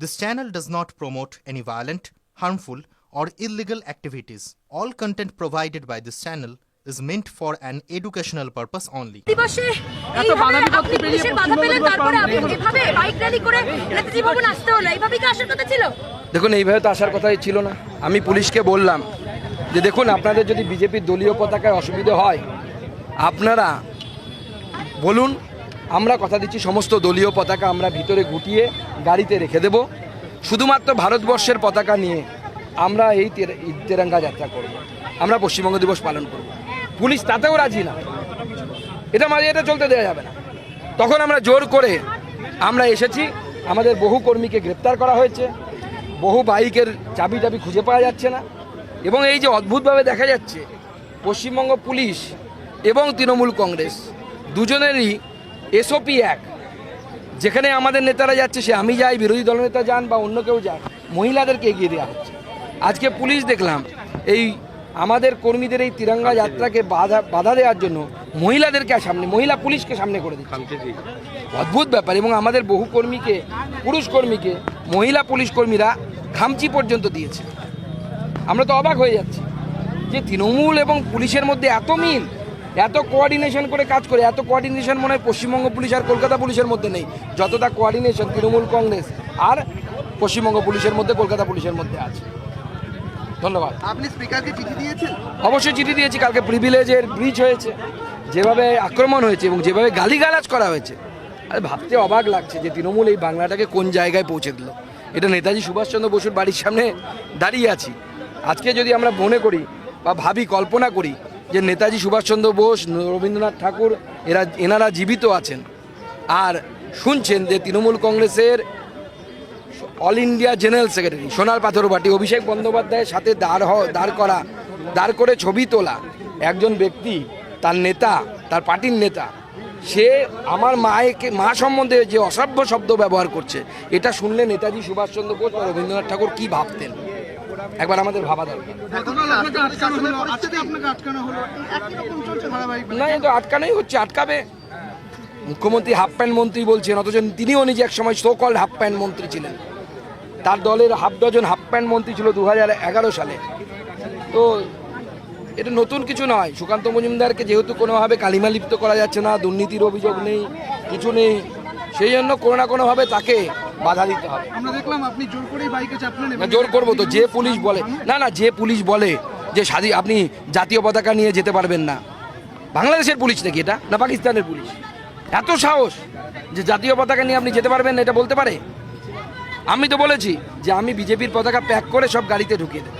This channel does not promote any violent, harmful, or illegal activities. All content provided by this channel is meant for an educational purpose only. দিবসে এইভাবে আপনি পুলিশের বাধা পেলেন, তারপরে আপনি এভাবে বাইক র্যালি করে নেতাজি ভবন আসতে হলো, এইভাবে কি আসার কথা ছিল? দেখুন, এইভাবে তো আসার কথাই ছিল না। আমি পুলিশকে বললাম যে দেখুন, আপনাদের যদি বিজেপির দলীয় পতাকায় অসুবিধা হয় আপনারা বলুন, আমরা কথা দিচ্ছি সমস্ত দলীয় পতাকা আমরা ভিতরে গুটিয়ে গাড়িতে রেখে দেব, শুধুমাত্র ভারতবর্ষের পতাকা নিয়ে আমরা এই তেরঙ্গা যাত্রা করব, আমরা পশ্চিমবঙ্গ দিবস পালন করব। পুলিশ তাতেও রাজি না, এটা চলতে দেওয়া যাবে না। তখন আমরা জোর করে আমরা এসেছি, আমাদের বহু কর্মীকে গ্রেপ্তার করা হয়েছে, বহু বাইকের চাবি খুঁজে পাওয়া যাচ্ছে না। এবং এই যে অদ্ভুতভাবে দেখা যাচ্ছে পশ্চিমবঙ্গ পুলিশ এবং তৃণমূল কংগ্রেস দুজনেরই এসওপি এক, যেখানে আমাদের নেতারা যাচ্ছে, সে আমি যাই, বিরোধী দলনেতা যান বা অন্য কেউ যান, মহিলাদেরকে এগিয়ে দেওয়া হচ্ছে। আজকে পুলিশ দেখলাম এই আমাদের কর্মীদের এই তিরঙ্গা যাত্রাকে বাধা দেওয়ার জন্য মহিলাদেরকে সামনে, মহিলা পুলিশকে সামনে করে দিচ্ছে। অদ্ভুত ব্যাপার। এবং আমাদের বহু কর্মীকে, পুরুষ কর্মীকে মহিলা পুলিশ কর্মীরা খামচি পর্যন্ত দিয়েছে। আমরা তো অবাক হয়ে যাচ্ছি যে তৃণমূল এবং পুলিশের মধ্যে এত মিল, এত কোঅর্ডিনেশন করে কাজ করে, এত কোঅর্ডিনেশন মনে হয় পশ্চিমবঙ্গ পুলিশ আর কলকাতা পুলিশের মধ্যে নেই, যতটা কোঅর্ডিনেশন তৃণমূল কংগ্রেস আর পশ্চিমবঙ্গ পুলিশের মধ্যে, কলকাতা পুলিশের মধ্যে আছে। ধন্যবাদ। আপনি স্পিকারকে চিঠি দিয়েছেন? অবশ্যই চিঠি দিয়েছি। কালকে প্রিভিলেজের ব্রিচ হয়েছে, যেভাবে আক্রমণ হয়েছে এবং যেভাবে গালিগালাজ করা হয়েছে, আরে ভাবতে অবাক লাগছে যে তৃণমূল এই বাংলাটাকে কোন জায়গায় পৌঁছে দিল। এটা নেতাজি সুভাষচন্দ্র বসুর বাড়ির সামনে দাঁড়িয়ে আছি। আজকে যদি আমরা মনে করি বা ভাবি, কল্পনা করি যে নেতাজি সুভাষচন্দ্র বোস, রবীন্দ্রনাথ ঠাকুর এনারা জীবিত আছেন আর শুনছেন যে তৃণমূল কংগ্রেসের অল ইন্ডিয়া জেনারেল সেক্রেটারি সোনার পাথর বাটি অভিষেক বন্দ্যোপাধ্যায়ের সাথে দাঁড় করে ছবি তোলা একজন ব্যক্তি, তার নেতা, তার পার্টির নেতা, সে আমার মা সম্বন্ধে যে অসভ্য শব্দ ব্যবহার করছে, এটা শুনলে নেতাজি সুভাষচন্দ্র বোস বা রবীন্দ্রনাথ ঠাকুর কি ভাবতেন একবার আমাদের ভাবা দরকার। না, এটা আটকানোই হচ্ছে, আটকাবে। মুখ্যমন্ত্রী হাফ প্যান্ট মন্ত্রী বলছেন, অথচ তিনিও নিজে এক সময় সো কল্ড হাফ প্যান্ট মন্ত্রী ছিলেন। তার দলের হাফ ডজন হাফ প্যান্ট মন্ত্রী ছিল 2011 সালে। তো এটা নতুন কিছু নয়। সুকান্ত মজুমদারকে যেহেতু কোনোভাবে কালিমালিপ্ত করা যাচ্ছে না, দুর্নীতির অভিযোগ নেই, কিছু নেই, সেই জন্য কোনো না কোনোভাবে তাকে বাধা দিতে হবে। আমরা দেখলাম আপনি জোর করেই বাইকে চাপলেন। জোর করবো তো? যে পুলিশ বলে যে পুলিশ বলে যে আপনি জাতীয় পতাকা নিয়ে যেতে পারবেন না, বাংলাদেশের পুলিশ নাকি এটা, না পাকিস্তানের পুলিশ? এত সাহস যে জাতীয় পতাকা নিয়ে আপনি যেতে পারবেন না, এটা বলতে পারে? আমি তো বলেছি যে আমি বিজেপির পতাকা প্যাক করে সব গাড়িতে ঢুকিয়ে দেব,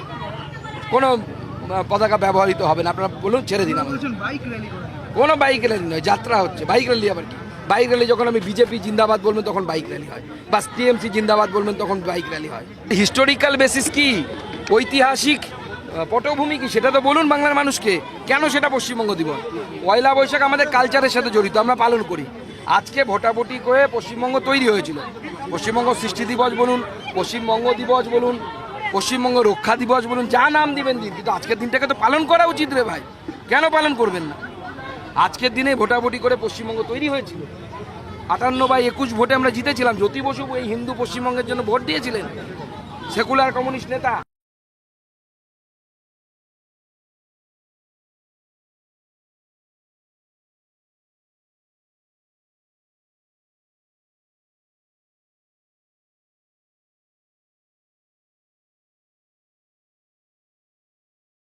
কোনো পতাকা ব্যবহৃত হবে না। আপনারা বলুন, ছেড়ে দিন। কোনো বাইক র্যালি নয়, যাত্রা হচ্ছে। বাইক র্যালি আবার কি? বাইক র্যালি যখন আমি বিজেপি জিন্দাবাদ বলবেন তখন বাইক র্যালি হয়, বা টিএমসি জিন্দাবাদ বলবেন তখন বাইক র্যালি হয়। হিস্টোরিক্যাল বেসিস কি, ঐতিহাসিক পটভূমি কি, সেটা তো বলুন বাংলার মানুষকে। কেন সেটা পশ্চিমবঙ্গ দিবস? পয়লা বৈশাখ আমাদের কালচারের সাথে জড়িত, আমরা পালন করি। আজকে ভোটাভুটি করে পশ্চিমবঙ্গ তৈরি হয়েছিল। পশ্চিমবঙ্গ সৃষ্টি দিবস বলুন, পশ্চিমবঙ্গ দিবস বলুন, পশ্চিমবঙ্গ রক্ষা দিবস বলুন, যা নাম দিবেন দিন, কিন্তু আজকের দিনটাকে তো পালন করা উচিত রে ভাই। কেন পালন করবেন না? আজকের দিনে ভোটাভুটি করে পশ্চিমবঙ্গ তৈরি হয়েছিল। 58/21 ভোটে আমরা জিতেছিলাম। জ্যোতি বসু এই হিন্দু পশ্চিমবঙ্গের জন্য ভোট দিয়েছিলেন, সেকুলার কমিউনিস্ট নেতা।